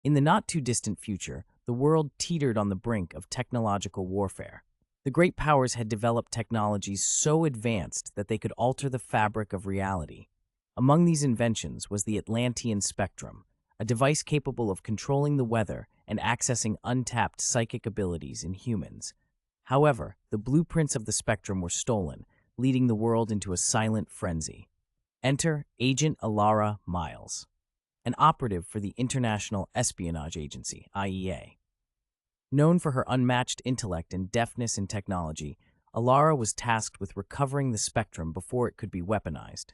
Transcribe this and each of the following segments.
In the not-too-distant future, the world teetered on the brink of technological warfare. The great powers had developed technologies so advanced that they could alter the fabric of reality. Among these inventions was the Atlantean spectrum, a device capable of controlling the weather and accessing untapped psychic abilities in humans. However, the blueprints of the spectrum were stolen, leading the world into a silent frenzy. Enter Agent Alara Miles, an operative for the International Espionage Agency, IEA. Known for her unmatched intellect and deftness in technology, Alara was tasked with recovering the spectrum before it could be weaponized.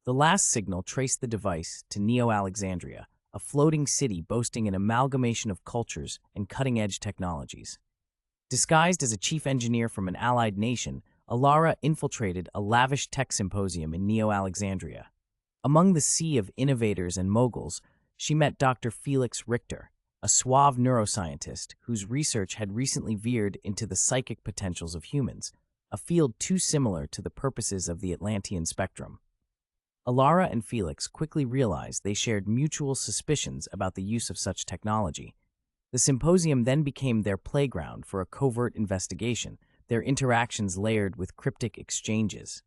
The last signal traced the device to Neo-Alexandria, a floating city boasting an amalgamation of cultures and cutting-edge technologies. Disguised as a chief engineer from an allied nation, Alara infiltrated a lavish tech symposium in Neo-Alexandria. Among the sea of innovators and moguls, she met Dr. Felix Richter, a suave neuroscientist whose research had recently veered into the psychic potentials of humans, a field too similar to the purposes of the Atlantean spectrum. Alara and Felix quickly realized they shared mutual suspicions about the use of such technology. The symposium then became their playground for a covert investigation, their interactions layered with cryptic exchanges.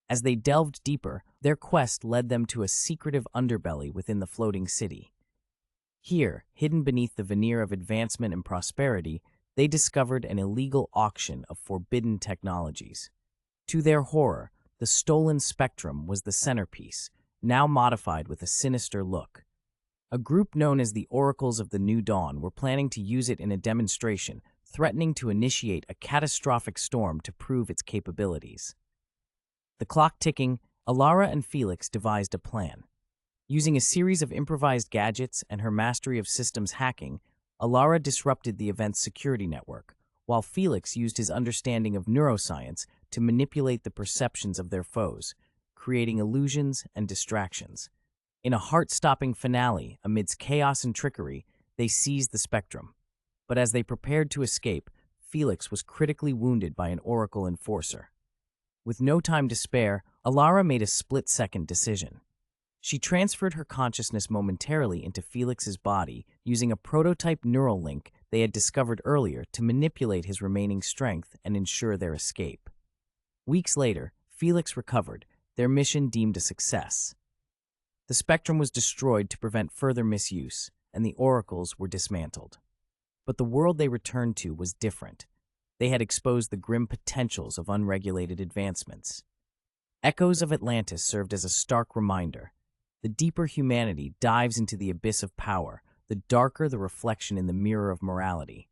As they delved deeper, their quest led them to a secretive underbelly within the floating city. Here, hidden beneath the veneer of advancement and prosperity, they discovered an illegal auction of forbidden technologies. To their horror, the stolen spectrum was the centerpiece, now modified with a sinister look. A group known as the Oracles of the New Dawn were planning to use it in a demonstration, threatening to initiate a catastrophic storm to prove its capabilities. The clock ticking, Alara and Felix devised a plan. Using a series of improvised gadgets and her mastery of systems hacking, Alara disrupted the event's security network, while Felix used his understanding of neuroscience to manipulate the perceptions of their foes, creating illusions and distractions. In a heart-stopping finale, amidst chaos and trickery, they seized the spectrum. But as they prepared to escape, Felix was critically wounded by an Oracle enforcer. With no time to spare, Alara made a split-second decision. She transferred her consciousness momentarily into Felix's body, using a prototype neural link they had discovered earlier to manipulate his remaining strength and ensure their escape. Weeks later, Felix recovered, their mission deemed a success. The spectrum was destroyed to prevent further misuse, and the oracles were dismantled. But the world they returned to was different. They had exposed the grim potentials of unregulated advancements. Echoes of Atlantis served as a stark reminder. The deeper humanity dives into the abyss of power, the darker the reflection in the mirror of morality.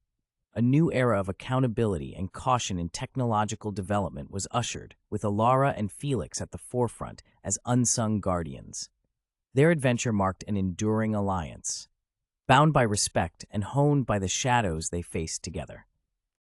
A new era of accountability and caution in technological development was ushered, with Alara and Felix at the forefront as unsung guardians. Their adventure marked an enduring alliance, bound by respect and honed by the shadows they faced together.